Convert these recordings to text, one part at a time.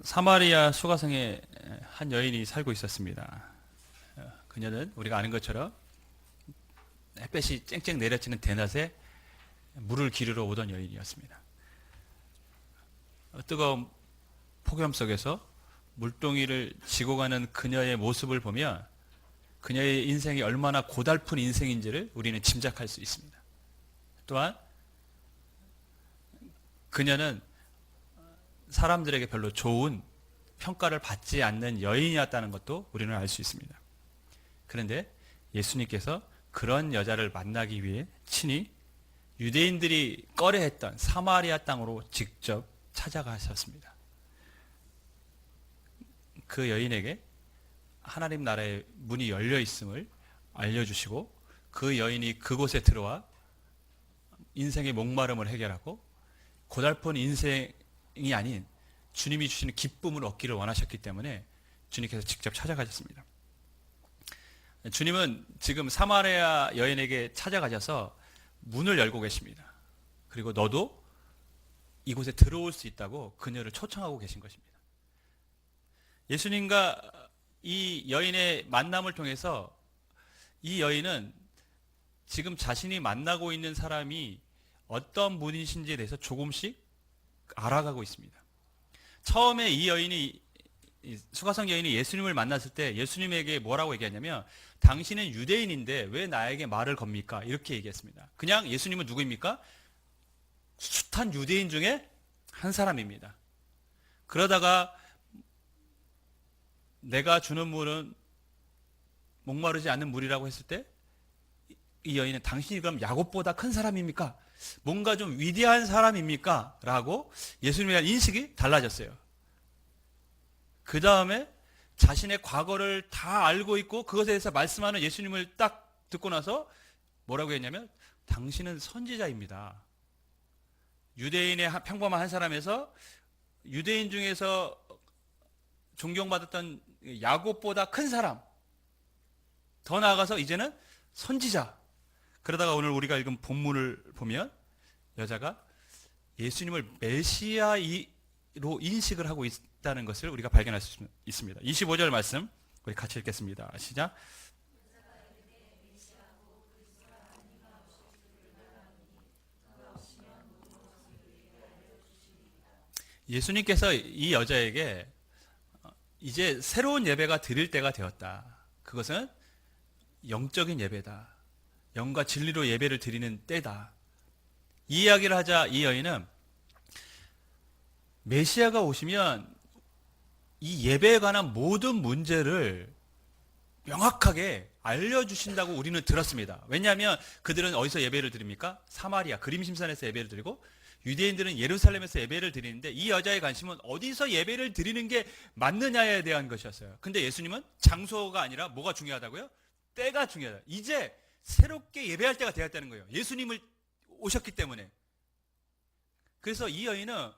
사마리아 수가성에 한 여인이 살고 있었습니다. 그녀는 우리가 아는 것처럼 햇볕이 쨍쨍 내려치는 대낮에 물을 기르러 오던 여인이었습니다. 뜨거운 폭염 속에서 물동이를 지고 가는 그녀의 모습을 보면 그녀의 인생이 얼마나 고달픈 인생인지를 우리는 짐작할 수 있습니다. 또한 그녀는 사람들에게 별로 좋은 평가를 받지 않는 여인이었다는 것도 우리는 알 수 있습니다. 그런데 예수님께서 그런 여자를 만나기 위해 친히 유대인들이 꺼려했던 사마리아 땅으로 직접 찾아가셨습니다. 그 여인에게 하나님 나라의 문이 열려 있음을 알려주시고 그 여인이 그곳에 들어와 인생의 목마름을 해결하고 고달픈 인생이 아닌 주님이 주시는 기쁨을 얻기를 원하셨기 때문에 주님께서 직접 찾아가셨습니다. 주님은 지금 사마리아 여인에게 찾아가셔서 문을 열고 계십니다. 그리고 너도 이곳에 들어올 수 있다고 그녀를 초청하고 계신 것입니다. 예수님과 이 여인의 만남을 통해서 이 여인은 지금 자신이 만나고 있는 사람이 어떤 분이신지에 대해서 조금씩 알아가고 있습니다. 처음에 이 여인이 수가성 여인이 예수님을 만났을 때 예수님에게 뭐라고 얘기하냐면 당신은 유대인인데 왜 나에게 말을 겁니까? 이렇게 얘기했습니다. 그냥 예수님은 누구입니까? 숱한 유대인 중에 한 사람입니다. 그러다가 내가 주는 물은 목마르지 않는 물이라고 했을 때 이 여인은 당신이 그럼 야곱보다 큰 사람입니까? 뭔가 좀 위대한 사람입니까? 라고 예수님에 대한 인식이 달라졌어요. 그 다음에 자신의 과거를 다 알고 있고 그것에 대해서 말씀하는 예수님을 딱 듣고 나서 뭐라고 했냐면 당신은 선지자입니다. 유대인의 평범한 한 사람에서 유대인 중에서 존경받았던 야곱보다 큰 사람, 더 나아가서 이제는 선지자. 그러다가 오늘 우리가 읽은 본문을 보면 여자가 예수님을 메시아로 인식을 하고 있다는 것을 우리가 발견할 수 있습니다. 25절 말씀 우리 같이 읽겠습니다. 시작. 예수님께서 이 여자에게 이제 새로운 예배가 드릴 때가 되었다. 그것은 영적인 예배다. 영과 진리로 예배를 드리는 때다. 이 이야기를 하자 이 여인은 메시아가 오시면 이 예배에 관한 모든 문제를 명확하게 알려주신다고 우리는 들었습니다. 왜냐하면 그들은 어디서 예배를 드립니까? 사마리아, 그림심산에서 예배를 드리고 유대인들은 예루살렘에서 예배를 드리는데 이 여자의 관심은 어디서 예배를 드리는 게 맞느냐에 대한 것이었어요. 근데 예수님은 장소가 아니라 뭐가 중요하다고요? 때가 중요하다. 이제 새롭게 예배할 때가 되었다는 거예요. 예수님을 오셨기 때문에. 그래서 이 여인은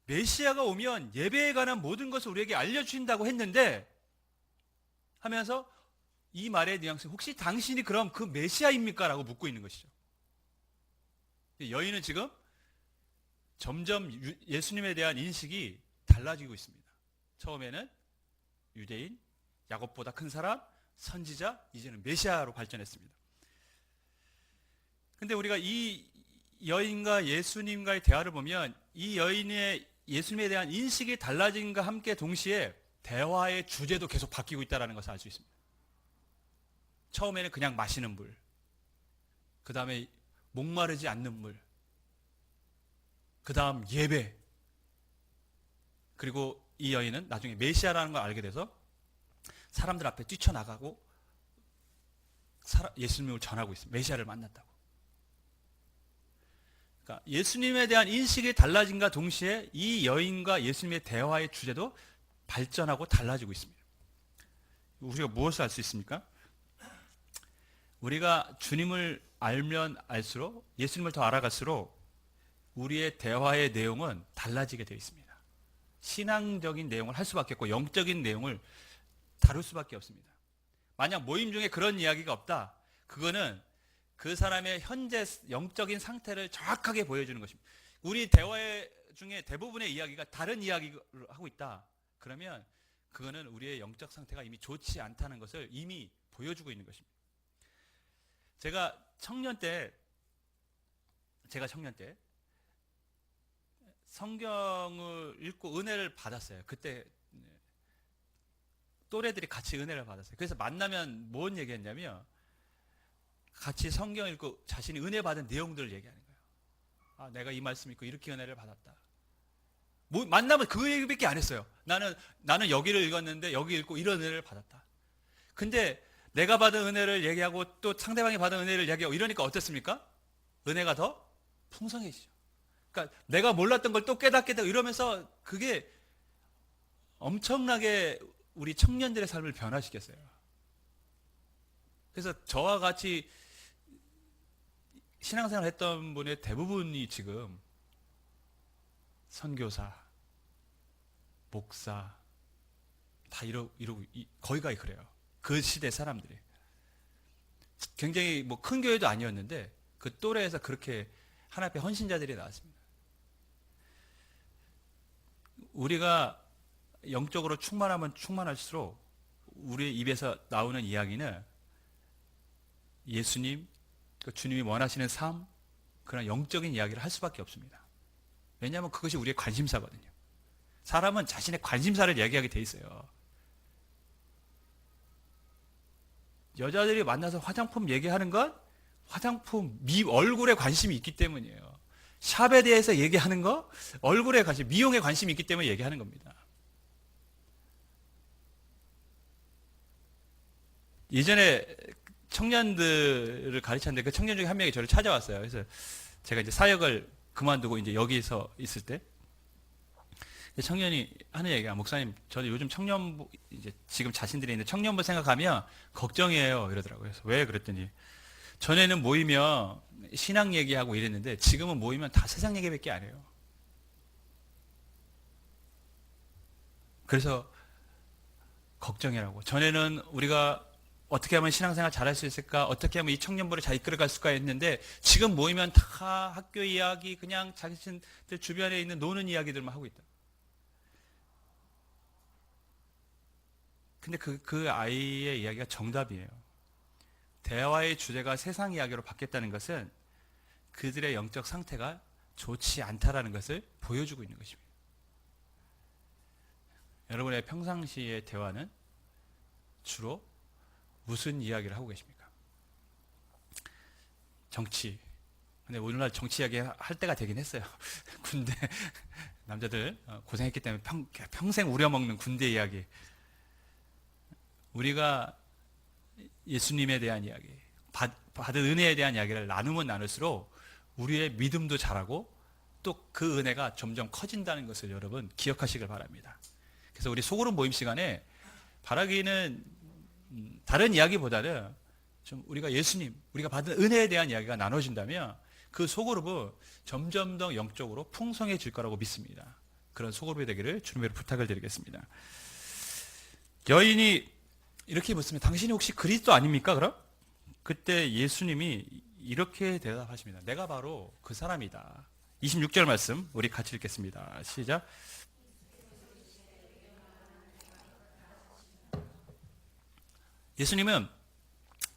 메시아가 오면 예배에 관한 모든 것을 우리에게 알려주신다고 했는데 하면서 이 말의 뉘앙스 혹시 당신이 그럼 그 메시아입니까? 라고 묻고 있는 것이죠. 여인은 지금 점점 예수님에 대한 인식이 달라지고 있습니다. 처음에는 유대인, 야곱보다 큰 사람, 선지자, 이제는 메시아로 발전했습니다. 근데 우리가 이 여인과 예수님과의 대화를 보면 이 여인의 예수님에 대한 인식이 달라진과 함께 동시에 대화의 주제도 계속 바뀌고 있다는 것을 알 수 있습니다. 처음에는 그냥 마시는 물, 그 다음에 목마르지 않는 물, 그 다음 예배, 그리고 이 여인은 나중에 메시아라는 걸 알게 돼서 사람들 앞에 뛰쳐나가고 예수님을 전하고 있습니다. 메시아를 만났다고. 그러니까 예수님에 대한 인식이 달라진과 동시에 이 여인과 예수님의 대화의 주제도 발전하고 달라지고 있습니다. 우리가 무엇을 알 수 있습니까? 우리가 주님을 알면 알수록, 예수님을 더 알아갈수록 우리의 대화의 내용은 달라지게 되어 있습니다. 신앙적인 내용을 할 수밖에 없고 영적인 내용을 다룰 수밖에 없습니다. 만약 모임 중에 그런 이야기가 없다, 그거는 그 사람의 현재 영적인 상태를 정확하게 보여주는 것입니다. 우리 대화 중에 대부분의 이야기가 다른 이야기를 하고 있다. 그러면 그거는 우리의 영적 상태가 이미 좋지 않다는 것을 이미 보여주고 있는 것입니다. 제가 청년 때 성경을 읽고 은혜를 받았어요. 그때 또래들이 같이 은혜를 받았어요. 그래서 만나면 뭔 얘기했냐면 같이 성경 읽고 자신이 은혜 받은 내용들을 얘기하는 거예요. 아, 내가 이 말씀 읽고 이렇게 은혜를 받았다. 뭐 만나면 그 얘기밖에 안 했어요. 나는 여기를 읽었는데 여기 읽고 이런 은혜를 받았다. 근데 내가 받은 은혜를 얘기하고 또 상대방이 받은 은혜를 얘기하고 이러니까 어땠습니까? 은혜가 더 풍성해지죠. 그러니까 내가 몰랐던 걸 또 깨닫게 되고 이러면서 그게 엄청나게 우리 청년들의 삶을 변화시켰어요. 그래서 저와 같이 신앙생활 했던 분의 대부분이 지금 선교사, 목사 다 이러고 거의 그래요. 그 시대 사람들이 굉장히 뭐 큰 교회도 아니었는데 그 또래에서 그렇게 하나님 앞에 헌신자들이 나왔습니다. 우리가 영적으로 충만하면 충만할수록 우리의 입에서 나오는 이야기는 예수님, 그 주님이 원하시는 삶, 그런 영적인 이야기를 할 수밖에 없습니다. 왜냐하면 그것이 우리의 관심사거든요. 사람은 자신의 관심사를 얘기하게 돼 있어요. 여자들이 만나서 화장품 얘기하는 건 화장품, 얼굴에 관심이 있기 때문이에요. 샵에 대해서 얘기하는 거, 얼굴에 관심, 미용에 관심이 있기 때문에 얘기하는 겁니다. 예전에 청년들을 가르쳤는데 그 청년 중에 한 명이 저를 찾아왔어요. 그래서 제가 이제 사역을 그만두고 이제 여기서 있을 때 청년이 하는 얘기가, 목사님, 저는 요즘 청년부, 이제 지금 자신들이 있는 청년부 생각하면 걱정이에요. 이러더라고요. 그래서 왜? 그랬더니 전에는 모이면 신앙 얘기하고 이랬는데 지금은 모이면 다 세상 얘기밖에 안 해요. 그래서 걱정이라고. 전에는 우리가 어떻게 하면 신앙생활 잘할 수 있을까? 어떻게 하면 이 청년부를 잘 이끌어갈 수가 했는데 지금 모이면 다 학교 이야기, 그냥 자신들 주변에 있는 노는 이야기들만 하고 있다. 근데 그 아이의 이야기가 정답이에요. 대화의 주제가 세상 이야기로 바뀌었다는 것은 그들의 영적 상태가 좋지 않다라는 것을 보여주고 있는 것입니다. 여러분의 평상시의 대화는 주로 무슨 이야기를 하고 계십니까? 정치. 근데 오늘날 정치 이야기 할 때가 되긴 했어요. 군대. 남자들 고생했기 때문에 평생 우려먹는 군대 이야기. 우리가 예수님에 대한 이야기, 받은 은혜에 대한 이야기를 나누면 나눌수록 우리의 믿음도 자라고 또 그 은혜가 점점 커진다는 것을 여러분 기억하시길 바랍니다. 그래서 우리 소그룹 모임 시간에 바라기는 다른 이야기보다는 좀 우리가 예수님, 우리가 받은 은혜에 대한 이야기가 나눠진다면 그 소그룹은 점점 더 영적으로 풍성해질 거라고 믿습니다. 그런 소그룹이 되기를 주님으로 부탁을 드리겠습니다. 여인이 이렇게 묻습니다. 당신이 혹시 그리스도 아닙니까? 그럼? 그때 예수님이 이렇게 대답하십니다. 내가 바로 그 사람이다. 26절 말씀 우리 같이 읽겠습니다. 시작. 예수님은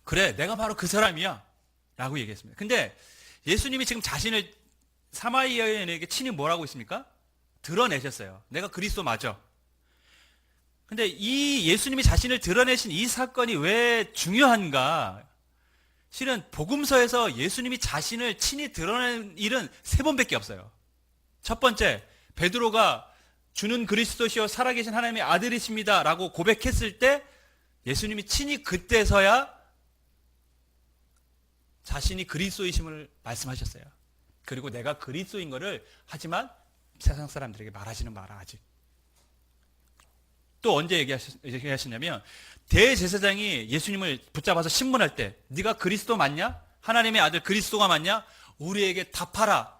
그래, 내가 바로 그 사람이야 라고 얘기했습니다. 근데 예수님이 지금 자신을 사마리 여인에게 친히 뭐라고 있습니까? 드러내셨어요. 내가 그리스도 맞아. 근데 이 예수님이 자신을 드러내신 이 사건이 왜 중요한가? 실은 복음서에서 예수님이 자신을 친히 드러낸 일은 3번밖에 없어요. 첫 번째, 베드로가 주는 그리스도시요 살아계신 하나님의 아들이십니다 라고 고백했을 때 예수님이 친히 그때서야 자신이 그리스도이심을 말씀하셨어요. 그리고 내가 그리스도인 것을 하지만 세상 사람들에게 말하지는 마라 아직. 또 언제 얘기하시냐면 대제사장이 예수님을 붙잡아서 신문할 때 네가 그리스도 맞냐? 하나님의 아들 그리스도가 맞냐? 우리에게 답하라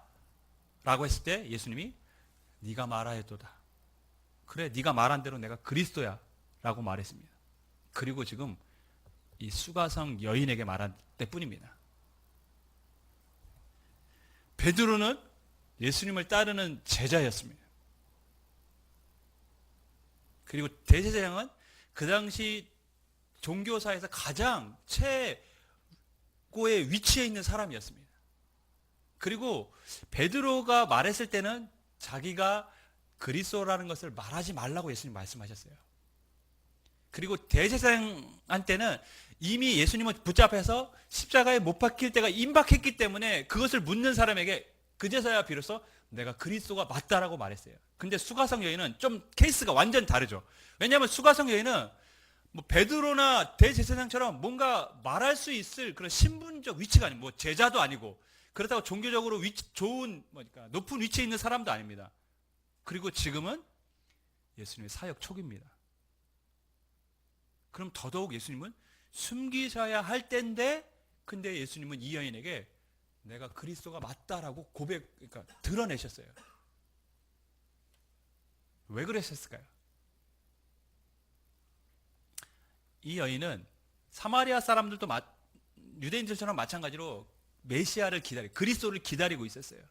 라고 했을 때 예수님이 네가 말하였도다. 그래, 네가 말한 대로 내가 그리스도야 라고 말했습니다. 그리고 지금 이 수가성 여인에게 말한 때뿐입니다. 베드로는 예수님을 따르는 제자였습니다. 그리고 대제사장은 그 당시 종교사에서 가장 최고의 위치에 있는 사람이었습니다. 그리고 베드로가 말했을 때는 자기가 그리스도라는 것을 말하지 말라고 예수님 말씀하셨어요. 그리고 대제사장한테는 이미 예수님은 붙잡혀서 십자가에 못 박힐 때가 임박했기 때문에 그것을 묻는 사람에게 그제서야 비로소 내가 그리스도가 맞다라고 말했어요. 근데 수가성 여인은 좀 케이스가 완전 다르죠. 왜냐하면 수가성 여인은 뭐 베드로나 대제사장처럼 뭔가 말할 수 있을 그런 신분적 위치가 아니고 뭐 제자도 아니고 그렇다고 종교적으로 좋은 뭐니까 높은 위치에 있는 사람도 아닙니다. 그리고 지금은 예수님의 사역 초기입니다. 그럼 더더욱 예수님은 숨기셔야 할 때인데 근데 예수님은 이 여인에게 내가 그리스도가 맞다라고 그러니까 드러내셨어요. 왜 그러셨을까요? 이 여인은 사마리아 사람들도 유대인들처럼 마찬가지로 메시아를 그리스도를 기다리고 있었어요.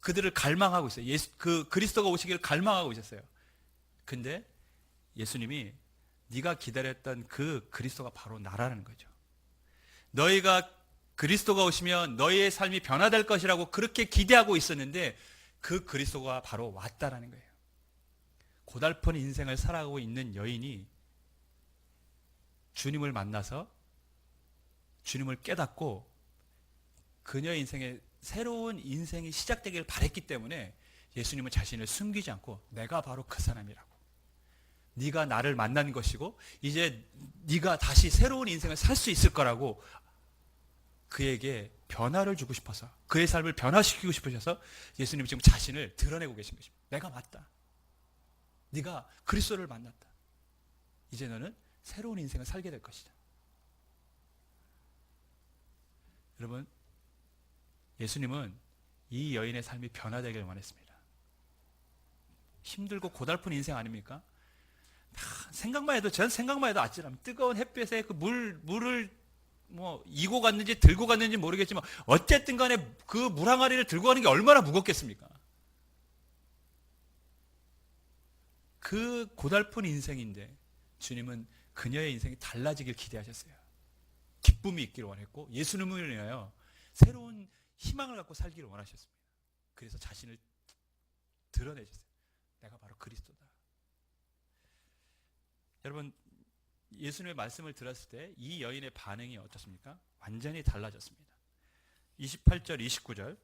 그들을 갈망하고 있어요. 그리스도가 오시기를 갈망하고 있었어요. 근데 예수님이 네가 기다렸던 그 그리스도가 바로 나라는 거죠. 너희가 그리스도가 오시면 너희의 삶이 변화될 것이라고 그렇게 기대하고 있었는데 그 그리스도가 바로 왔다라는 거예요. 고달픈 인생을 살아가고 있는 여인이 주님을 만나서 주님을 깨닫고 그녀의 인생에 새로운 인생이 시작되기를 바랬기 때문에 예수님은 자신을 숨기지 않고 내가 바로 그 사람이라고, 네가 나를 만난 것이고 이제 네가 다시 새로운 인생을 살 수 있을 거라고 그에게 변화를 주고 싶어서 그의 삶을 변화시키고 싶으셔서 예수님은 지금 자신을 드러내고 계신 것입니다. 내가 맞다. 네가 그리스도를 만났다. 이제 너는 새로운 인생을 살게 될 것이다. 여러분, 예수님은 이 여인의 삶이 변화되기를 원했습니다. 힘들고 고달픈 인생 아닙니까? 전 생각만 해도 아찔합니다. 뜨거운 햇볕에 그 물을 뭐 이고 갔는지 들고 갔는지 모르겠지만 어쨌든 간에 그 물 항아리를 들고 가는 게 얼마나 무겁겠습니까? 그 고달픈 인생인데 주님은 그녀의 인생이 달라지길 기대하셨어요. 기쁨이 있기를 원했고 예수님을 위하여 새로운 희망을 갖고 살기를 원하셨습니다. 그래서 자신을 드러내셨어요. 내가 바로 그리스도다. 여러분, 예수님의 말씀을 들었을 때 이 여인의 반응이 어떻습니까? 완전히 달라졌습니다. 28절, 29절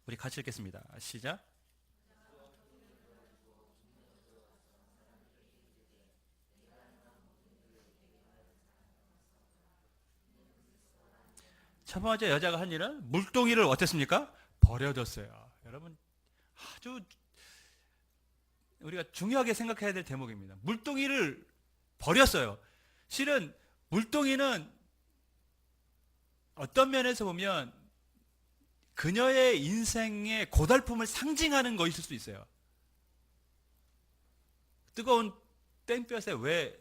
우리 같이 읽겠습니다. 시작. 첫 번째 여자가 한 일은 물동이를 어땠습니까? 버려뒀어요. 여러분, 아주 우리가 중요하게 생각해야 될 대목입니다. 물동이를 버렸어요. 실은 물동이는 어떤 면에서 보면 그녀의 인생의 고달픔을 상징하는 것일 수 있어요. 뜨거운 땡볕에 왜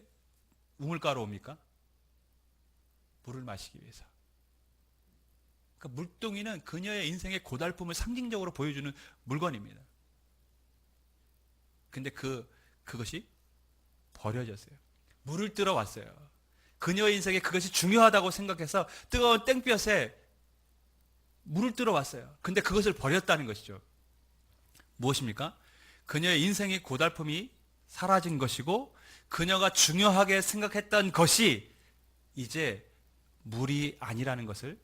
우물가로 옵니까? 물을 마시기 위해서. 그러니까 물동이는 그녀의 인생의 고달픔을 상징적으로 보여주는 물건입니다. 근데 그것이 버려졌어요. 물을 뜨러 왔어요. 그녀의 인생에 그것이 중요하다고 생각해서 뜨거운 땡볕에 물을 뜨러 왔어요. 근데 그것을 버렸다는 것이죠. 무엇입니까? 그녀의 인생의 고달픔이 사라진 것이고 그녀가 중요하게 생각했던 것이 이제 물이 아니라는 것을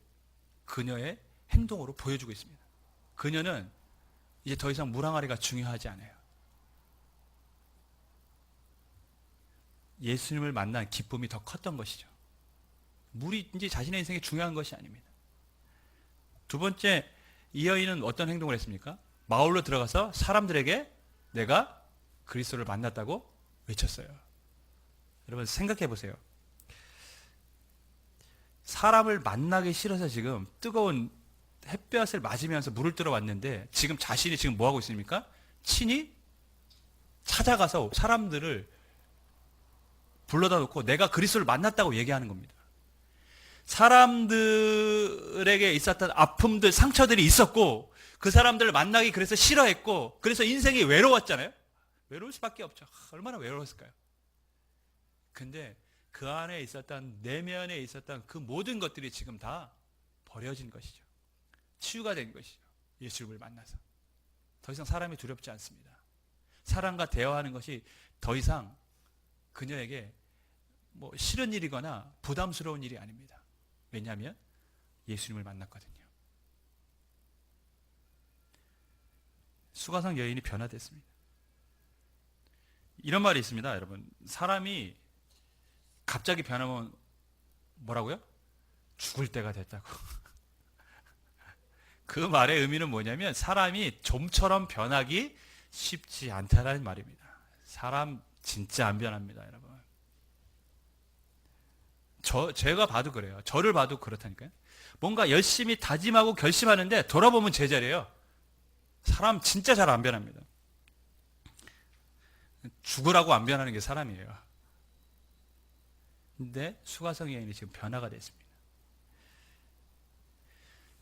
그녀의 행동으로 보여주고 있습니다. 그녀는 이제 더 이상 물 항아리가 중요하지 않아요. 예수님을 만난 기쁨이 더 컸던 것이죠. 물이 이제 자신의 인생에 중요한 것이 아닙니다. 두 번째, 이 여인은 어떤 행동을 했습니까? 마을로 들어가서 사람들에게 내가 그리스도를 만났다고 외쳤어요. 여러분 생각해 보세요. 사람을 만나기 싫어서 지금 뜨거운 햇볕을 맞으면서 물을 뜨러 왔는데 지금 자신이 지금 뭐 하고 있습니까? 친히 찾아가서 사람들을 불러다 놓고 내가 그리스도를 만났다고 얘기하는 겁니다. 사람들에게 있었던 아픔들, 상처들이 있었고 그 사람들을 만나기 그래서 싫어했고 그래서 인생이 외로웠잖아요. 외로울 수밖에 없죠. 얼마나 외로웠을까요? 근데 그 안에 있었던, 내면에 있었던 그 모든 것들이 지금 다 버려진 것이죠. 치유가 된 것이죠. 예수를 만나서. 더 이상 사람이 두렵지 않습니다. 사람과 대화하는 것이 더 이상 그녀에게 뭐 싫은 일이거나 부담스러운 일이 아닙니다. 왜냐하면 예수님을 만났거든요. 수가성 여인이 변화됐습니다. 이런 말이 있습니다, 여러분. 사람이 갑자기 변하면 뭐라고요? 죽을 때가 됐다고. 그 말의 의미는 뭐냐면 사람이 좀처럼 변하기 쉽지 않다는 말입니다. 사람 진짜 안 변합니다, 여러분. 제가 봐도 그래요. 저를 봐도 그렇다니까요. 뭔가 열심히 다짐하고 결심하는데 돌아보면 제자리예요. 사람 진짜 잘 안 변합니다. 죽으라고 안 변하는 게 사람이에요. 근데 수가성 여인이 지금 변화가 됐습니다.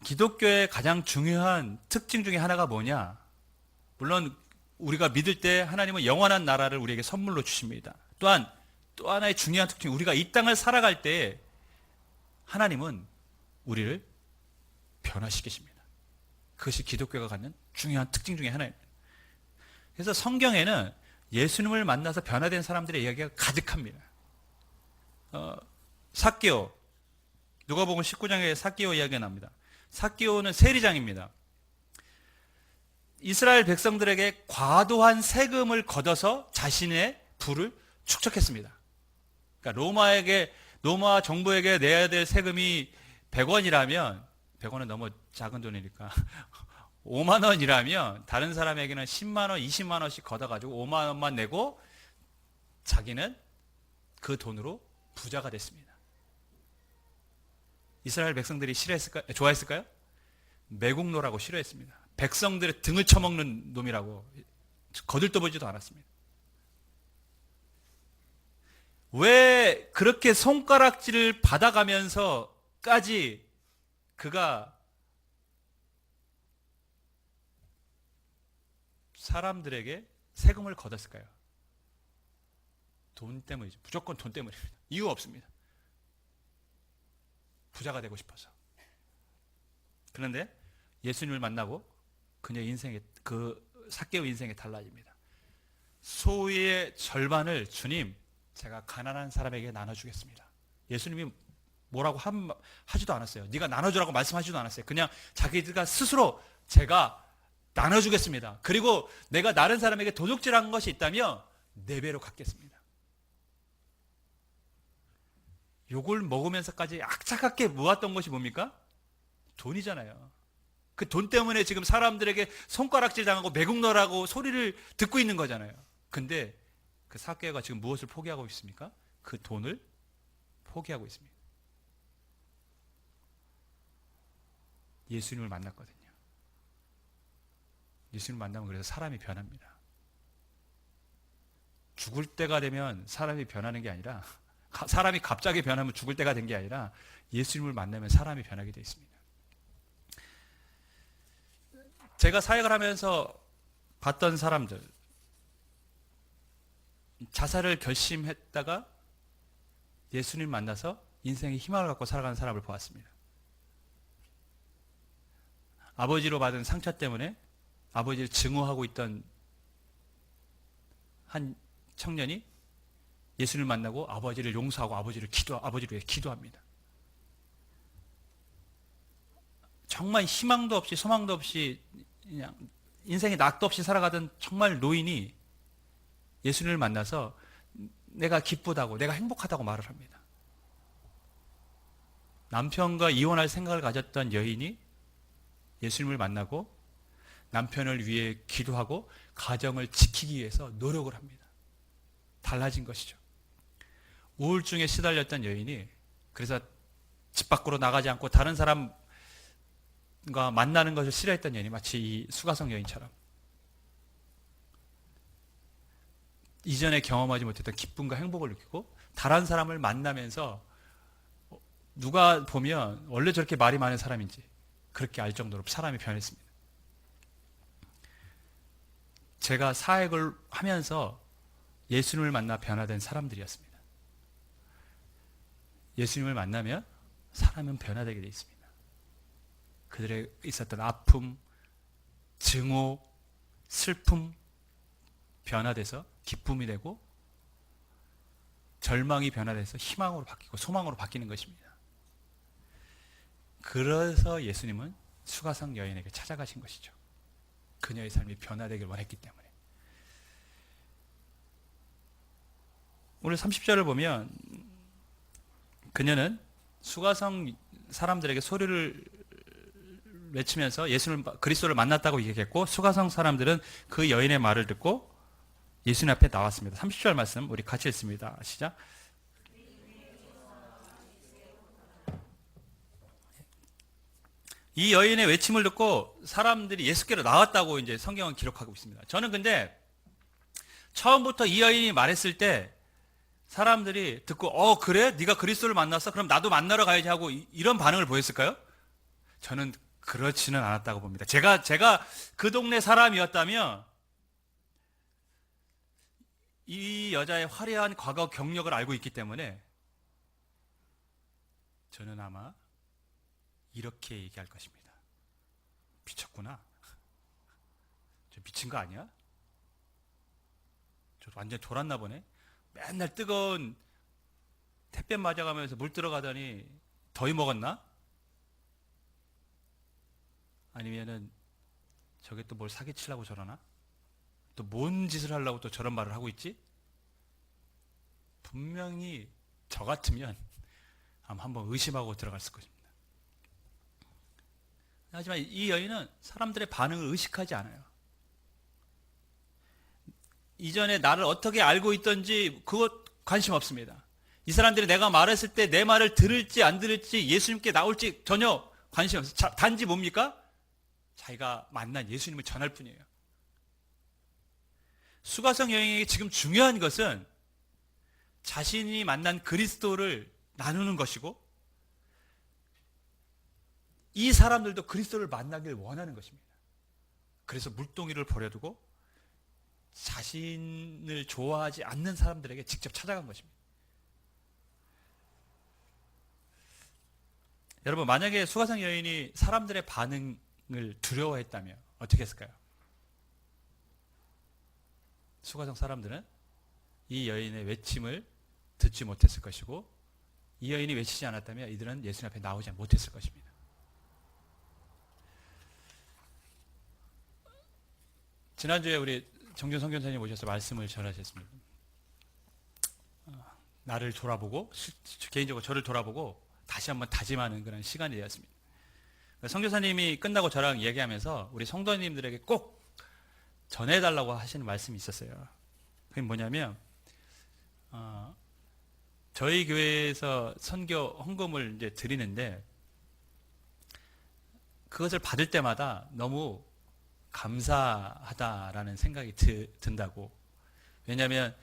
기독교의 가장 중요한 특징 중에 하나가 뭐냐? 물론 우리가 믿을 때 하나님은 영원한 나라를 우리에게 선물로 주십니다. 또한 또 하나의 중요한 특징, 우리가 이 땅을 살아갈 때 하나님은 우리를 변화시키십니다. 그것이 기독교가 갖는 중요한 특징 중에 하나입니다. 그래서 성경에는 예수님을 만나서 변화된 사람들의 이야기가 가득합니다. 삭개오, 누가복음 19장에 삭개오 이야기가 납니다. 삭개오는 세리장입니다. 이스라엘 백성들에게 과도한 세금을 걷어서 자신의 부를 축적했습니다. 그러니까 로마 정부에게 내야 될 세금이 100원이라면 100원은 너무 작은 돈이니까 5만 원이라면 다른 사람에게는 10만 원, 20만 원씩 걷어가지고 5만 원만 내고 자기는 그 돈으로 부자가 됐습니다. 이스라엘 백성들이 좋아했을까요? 매국노라고 싫어했습니다. 백성들의 등을 쳐먹는 놈이라고 거들떠보지도 않았습니다. 왜 그렇게 손가락질을 받아가면서까지 그가 사람들에게 세금을 걷었을까요? 돈 때문이죠. 무조건 돈 때문입니다. 이유 없습니다. 부자가 되고 싶어서. 그런데 예수님을 만나고 그녀 인생의, 그 삭개오 인생이 달라집니다. 소유의 절반을 주님, 제가 가난한 사람에게 나눠주겠습니다. 예수님이 뭐라고 하지도 않았어요. 네가 나눠주라고 말씀하지도 않았어요. 그냥 자기가 스스로 제가 나눠주겠습니다. 그리고 내가 다른 사람에게 도둑질한 것이 있다면 4배로 갚겠습니다. 욕을 먹으면서까지 악착하게 모았던 것이 뭡니까? 돈이잖아요. 그 돈 때문에 지금 사람들에게 손가락질 당하고 매국노라고 소리를 듣고 있는 거잖아요. 근데 그 삭개오가 지금 무엇을 포기하고 있습니까? 그 돈을 포기하고 있습니다. 예수님을 만났거든요. 예수님을 만나면 그래서 사람이 변합니다. 죽을 때가 되면 사람이 변하는 게 아니라, 사람이 갑자기 변하면 죽을 때가 된 게 아니라 예수님을 만나면 사람이 변하게 되어 있습니다. 제가 사역을 하면서 봤던 사람들, 자살을 결심했다가 예수님 만나서 인생의 희망을 갖고 살아가는 사람을 보았습니다. 아버지로 받은 상처 때문에 아버지를 증오하고 있던 한 청년이 예수님을 만나고 아버지를 용서하고 아버지를 위해 기도합니다. 정말 희망도 없이 소망도 없이 그냥 인생에 낙도 없이 살아가던 정말 노인이 예수님을 만나서 내가 기쁘다고, 내가 행복하다고 말을 합니다. 남편과 이혼할 생각을 가졌던 여인이 예수님을 만나고 남편을 위해 기도하고 가정을 지키기 위해서 노력을 합니다. 달라진 것이죠. 우울증에 시달렸던 여인이 그래서 집 밖으로 나가지 않고 다른 사람과 만나는 것을 싫어했던 여인이 마치 이 수가성 여인처럼 이전에 경험하지 못했던 기쁨과 행복을 느끼고 다른 사람을 만나면서 누가 보면 원래 저렇게 말이 많은 사람인지 그렇게 알 정도로 사람이 변했습니다. 제가 사역을 하면서 예수님을 만나 변화된 사람들이었습니다. 예수님을 만나면 사람은 변화되게 되어 있습니다. 그들의 있었던 아픔, 증오, 슬픔 변화돼서 기쁨이 되고 절망이 변화돼서 희망으로 바뀌고 소망으로 바뀌는 것입니다. 그래서 예수님은 수가성 여인에게 찾아가신 것이죠. 그녀의 삶이 변화되길 원했기 때문에. 오늘 30절을 보면 그녀는 수가성 사람들에게 소리를 외치면서 예수를 그리스도를 만났다고 얘기했고, 수가성 사람들은 그 여인의 말을 듣고 예수님 앞에 나왔습니다. 30절 말씀 우리 같이 읽습니다. 시작. 이 여인의 외침을 듣고 사람들이 예수께로 나왔다고 이제 성경은 기록하고 있습니다. 저는 근데 처음부터 이 여인이 말했을 때 사람들이 듣고 그래? 네가 그리스도를 만났어? 그럼 나도 만나러 가야지 하고 이런 반응을 보였을까요? 저는 그렇지는 않았다고 봅니다. 제가 그 동네 사람이었다면 이 여자의 화려한 과거 경력을 알고 있기 때문에 저는 아마 이렇게 얘기할 것입니다. 미쳤구나. 저 미친 거 아니야? 저 완전 돌았나 보네. 맨날 뜨거운 햇볕 맞아가면서 물 들어가더니 더위 먹었나? 아니면은 저게 또 뭘 사기치려고 저러나? 또 뭔 짓을 하려고 또 저런 말을 하고 있지? 분명히 저 같으면 아마 한번 의심하고 들어갔을 것입니다. 하지만 이 여인은 사람들의 반응을 의식하지 않아요. 이전에 나를 어떻게 알고 있던지 그것 관심 없습니다. 이 사람들이 내가 말했을 때 내 말을 들을지 안 들을지 예수님께 나올지 전혀 관심 없어요. 단지 뭡니까? 자기가 만난 예수님을 전할 뿐이에요. 수가성 여인에게 지금 중요한 것은 자신이 만난 그리스도를 나누는 것이고 이 사람들도 그리스도를 만나길 원하는 것입니다. 그래서 물동이를 버려두고 자신을 좋아하지 않는 사람들에게 직접 찾아간 것입니다. 여러분, 만약에 수가성 여인이 사람들의 반응을 두려워했다면 어떻게 했을까요? 수가성 사람들은 이 여인의 외침을 듣지 못했을 것이고 이 여인이 외치지 않았다면 이들은 예수님 앞에 나오지 못했을 것입니다. 지난주에 우리 정준 선교사님 오셔서 말씀을 전하셨습니다. 나를 돌아보고 개인적으로 저를 돌아보고 다시 한번 다짐하는 그런 시간이 되었습니다. 선교사님이 끝나고 저랑 얘기하면서 우리 성도님들에게 꼭 전해달라고 하시는 말씀이 있었어요. 그게 뭐냐면 저희 교회에서 선교 헌금을 이제 드리는데 그것을 받을 때마다 너무 감사하다라는 생각이 든다고. 왜냐하면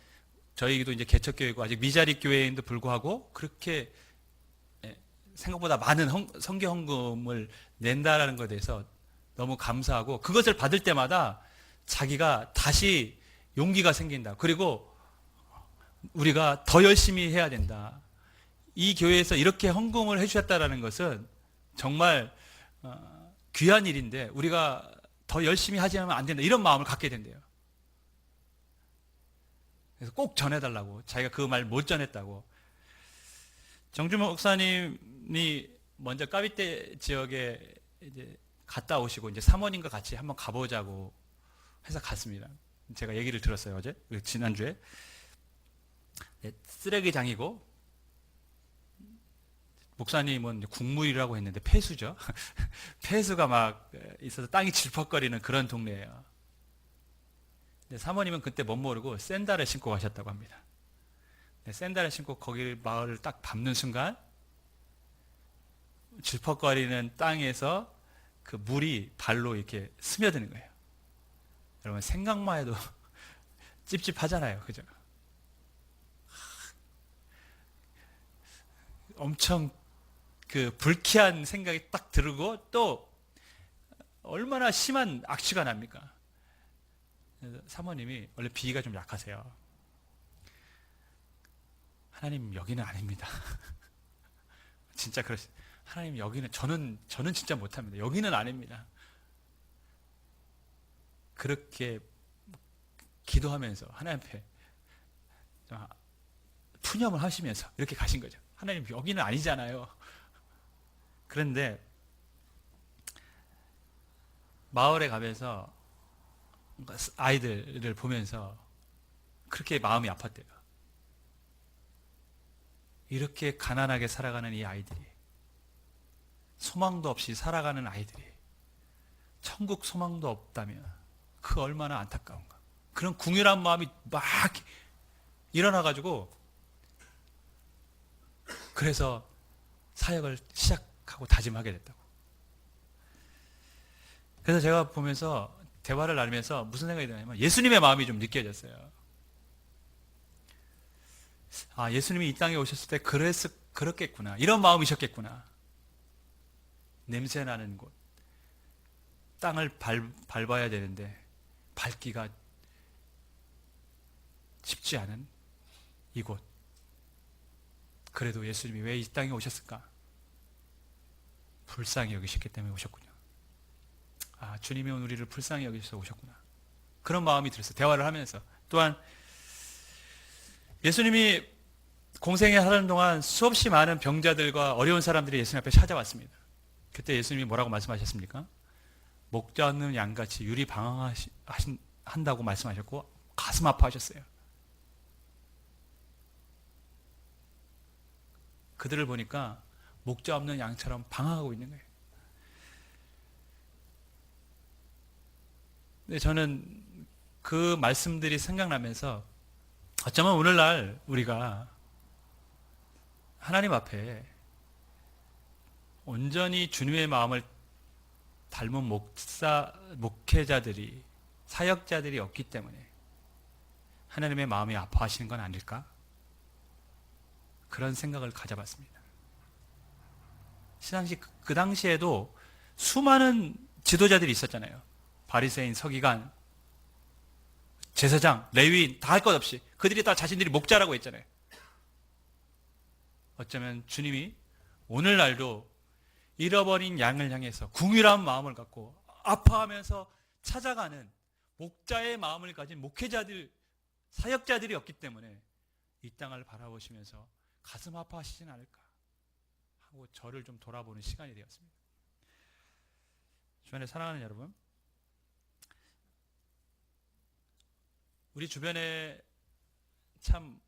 저희도 이제 개척교회고 아직 미자립 교회인도 불구하고 그렇게 생각보다 많은 선교 헌금을 낸다라는 것에 대해서 너무 감사하고 그것을 받을 때마다 자기가 다시 용기가 생긴다. 그리고 우리가 더 열심히 해야 된다. 이 교회에서 이렇게 헌금을 해주셨다라는 것은 정말 귀한 일인데 우리가 더 열심히 하지 않으면 안 된다. 이런 마음을 갖게 된대요. 그래서 꼭 전해달라고. 자기가 그 말 못 전했다고. 정주 목사님이 먼저 까비떼 지역에 이제 갔다 오시고 이제 사모님과 같이 한번 가보자고 해서 갔습니다. 제가 얘기를 들었어요. 어제 지난주에. 쓰레기장이고 목사님은 국물이라고 했는데 폐수죠. 폐수가 막 있어서 땅이 질퍽거리는 그런 동네예요. 근데 사모님은 그때 못 모르고 샌들을 신고 가셨다고 합니다. 샌들을 신고 거기 마을을 딱 밟는 순간 질퍽거리는 땅에서 그 물이 발로 이렇게 스며드는 거예요. 여러분 생각만 해도 찝찝하잖아요. 그죠? 엄청 그 불쾌한 생각이 딱 들고 또 얼마나 심한 악취가 납니까? 그래서 사모님이 원래 비위가 좀 약하세요. 하나님 여기는 아닙니다. 진짜 그러시. 하나님 여기는 저는 진짜 못합니다. 여기는 아닙니다. 그렇게 기도하면서 하나님 앞에 푸념을 하시면서 이렇게 가신 거죠. 하나님 여기는 아니잖아요. 그런데 마을에 가면서 아이들을 보면서 그렇게 마음이 아팠대요. 이렇게 가난하게 살아가는 이 아이들이, 소망도 없이 살아가는 아이들이 천국 소망도 없다면 그 얼마나 안타까운가. 그런 궁휼한 마음이 막 일어나가지고 그래서 사역을 시작하고 다짐하게 됐다고. 그래서 제가 보면서 대화를 나누면서 무슨 생각이 드냐면 예수님의 마음이 좀 느껴졌어요. 아, 예수님이 이 땅에 오셨을 때 그렇겠구나. 이런 마음이셨겠구나. 냄새나는 곳. 땅을 밟아야 되는데 밟기가 쉽지 않은 이곳. 그래도 예수님이 왜 이 땅에 오셨을까? 불쌍히 여기셨기 때문에 오셨군요. 아, 주님이 우리를 불쌍히 여기셔서 오셨구나. 그런 마음이 들었어요. 대화를 하면서. 또한 예수님이 공생에 하는 동안 수없이 많은 병자들과 어려운 사람들이 예수님 앞에 찾아왔습니다. 그때 예수님이 뭐라고 말씀하셨습니까? 목자 없는 양같이 유리방황한다고 말씀하셨고 가슴 아파하셨어요. 그들을 보니까 목자 없는 양처럼 방황하고 있는 거예요. 근데 저는 그 말씀들이 생각나면서 어쩌면 오늘날 우리가 하나님 앞에 온전히 주님의 마음을 닮은 목회자들이, 사역자들이 없기 때문에 하나님의 마음이 아파하시는 건 아닐까? 그런 생각을 가져봤습니다. 시상시 그 당시에도 수많은 지도자들이 있었잖아요. 바리새인, 서기관, 제사장, 레위인 다 할 것 없이 그들이 다 자신들이 목자라고 했잖아요. 어쩌면 주님이 오늘날도 잃어버린 양을 향해서 궁휼한 마음을 갖고 아파하면서 찾아가는 목자의 마음을 가진 목회자들, 사역자들이 없기 때문에 이 땅을 바라보시면서 가슴 아파하시진 않을까 하고 저를 좀 돌아보는 시간이 되었습니다. 주변에 사랑하는 여러분, 우리 주변에 참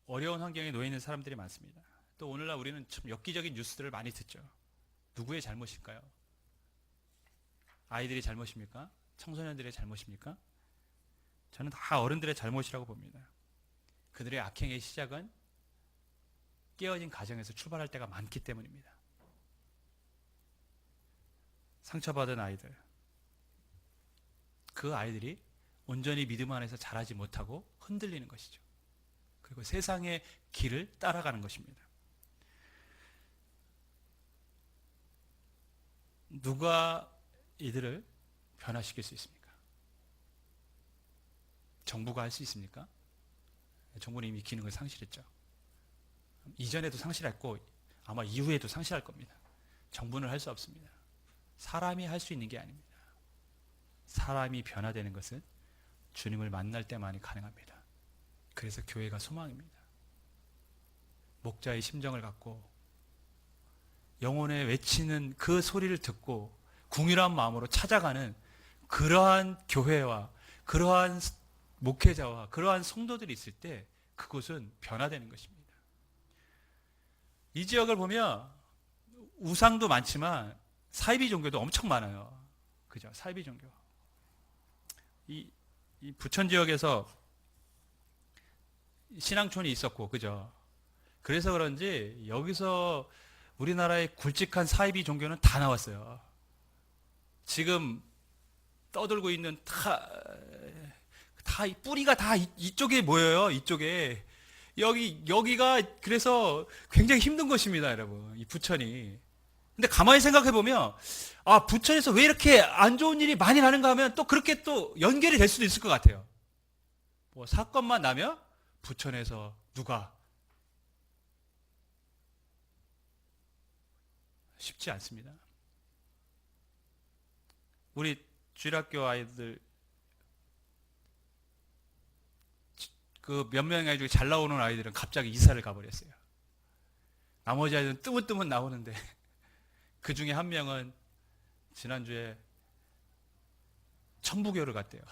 어려운 환경에 놓여 있는 사람들이 많습니다. 또 오늘날 우리는 참 엽기적인 뉴스들을 많이 듣죠. 누구의 잘못일까요? 아이들이 잘못입니까? 청소년들의 잘못입니까? 저는 다 어른들의 잘못이라고 봅니다. 그들의 악행의 시작은 깨어진 가정에서 출발할 때가 많기 때문입니다. 상처받은 아이들, 그 아이들이 온전히 믿음 안에서 자라지 못하고 흔들리는 것이죠. 그리고 세상의 길을 따라가는 것입니다. 누가 이들을 변화시킬 수 있습니까? 정부가 할 수 있습니까? 정부는 이미 기능을 상실했죠. 이전에도 상실했고 아마 이후에도 상실할 겁니다. 정부는 할 수 없습니다. 사람이 할 수 있는 게 아닙니다. 사람이 변화되는 것은 주님을 만날 때만이 가능합니다. 그래서 교회가 소망입니다. 목자의 심정을 갖고 영혼에 외치는 그 소리를 듣고 궁휼한 마음으로 찾아가는 그러한 교회와 그러한 목회자와 그러한 성도들이 있을 때 그곳은 변화되는 것입니다. 이 지역을 보면 우상도 많지만 사이비 종교도 엄청 많아요. 그죠? 사이비 종교. 이 부천 지역에서 신앙촌이 있었고, 그죠? 그래서 그런지 여기서 우리나라의 굵직한 사이비 종교는 다 나왔어요. 지금 떠들고 있는 뿌리가 다 이쪽에 모여요. 이쪽에. 여기가 그래서 굉장히 힘든 것입니다, 여러분. 이 부천이. 근데 가만히 생각해 보면, 아, 부천에서 왜 이렇게 안 좋은 일이 많이 나는가 하면 또 그렇게 또 연결이 될 수도 있을 것 같아요. 뭐 사건만 나면 부천에서 누가 쉽지 않습니다. 우리 주일학교 아이들 그 몇 명이 중에 잘 나오는 아이들은 갑자기 이사를 가버렸어요. 나머지 아이들은 뜨문뜨문 나오는데 그 중에 한 명은 지난주에 천부교를 갔대요.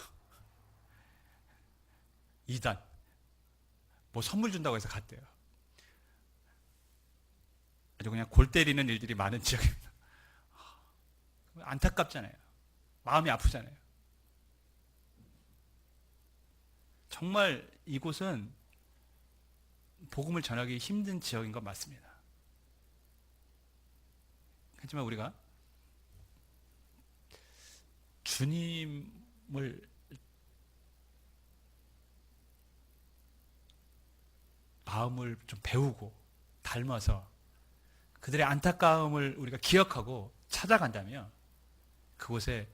2단 뭐 선물 준다고 해서 갔대요. 아주 그냥 골 때리는 일들이 많은 지역입니다. 안타깝잖아요. 마음이 아프잖아요. 정말 이곳은 복음을 전하기 힘든 지역인 건 맞습니다. 하지만 우리가 주님을 마음을 좀 배우고 닮아서 그들의 안타까움을 우리가 기억하고 찾아간다면 그곳에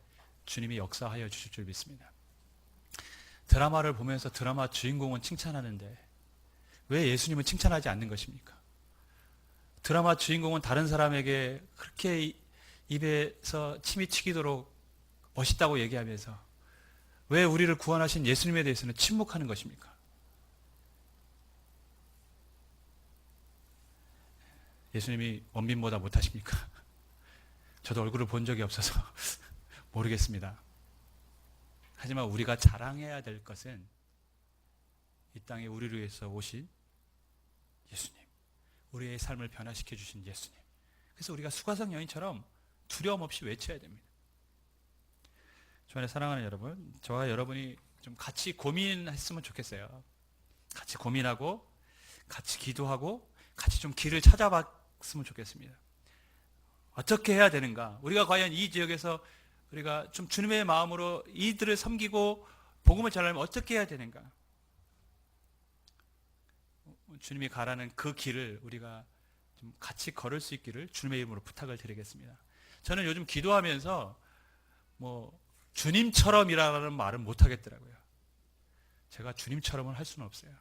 주님이 역사하여 주실 줄 믿습니다. 드라마를 보면서 드라마 주인공은 칭찬하는데 왜 예수님은 칭찬하지 않는 것입니까? 드라마 주인공은 다른 사람에게 그렇게 입에서 침이 튀기도록 멋있다고 얘기하면서 왜 우리를 구원하신 예수님에 대해서는 침묵하는 것입니까? 예수님이 원빈보다 못하십니까? 저도 얼굴을 본 적이 없어서 모르겠습니다. 하지만 우리가 자랑해야 될 것은 이 땅에 우리를 위해서 오신 예수님, 우리의 삶을 변화시켜 주신 예수님. 그래서 우리가 수가성 여인처럼 두려움 없이 외쳐야 됩니다. 주 안에 사랑하는 여러분, 저와 여러분이 좀 같이 고민했으면 좋겠어요. 같이 고민하고 같이 기도하고 같이 좀 길을 찾아봤으면 좋겠습니다. 어떻게 해야 되는가? 우리가 과연 이 지역에서 우리가 좀 주님의 마음으로 이들을 섬기고 복음을 전하려면 어떻게 해야 되는가? 주님이 가라는 그 길을 우리가 좀 같이 걸을 수 있기를 주님의 이름으로 부탁을 드리겠습니다. 저는 요즘 기도하면서 뭐 주님처럼이라는 말은 못 하겠더라고요. 제가 주님처럼은 할 수는 없어요.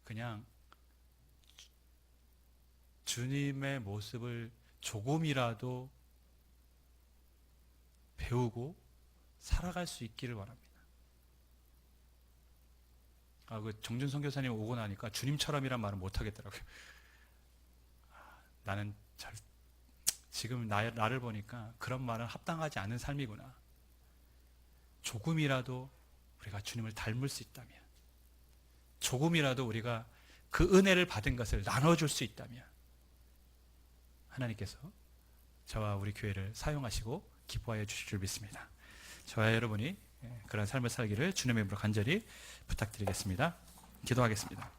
그냥 주님의 모습을 조금이라도 배우고 살아갈 수 있기를 원합니다. 그 정준 선교사님 오고 나니까 주님처럼이란 말은 못 하겠더라고요. 나는 지금 나를 보니까 그런 말은 합당하지 않은 삶이구나. 조금이라도 우리가 주님을 닮을 수 있다면, 조금이라도 우리가 그 은혜를 받은 것을 나눠줄 수 있다면 하나님께서 저와 우리 교회를 사용하시고 기뻐하여 주실 줄 믿습니다. 저와 여러분이 그런 삶을 살기를 주님의 이름으로 간절히 부탁드리겠습니다. 기도하겠습니다.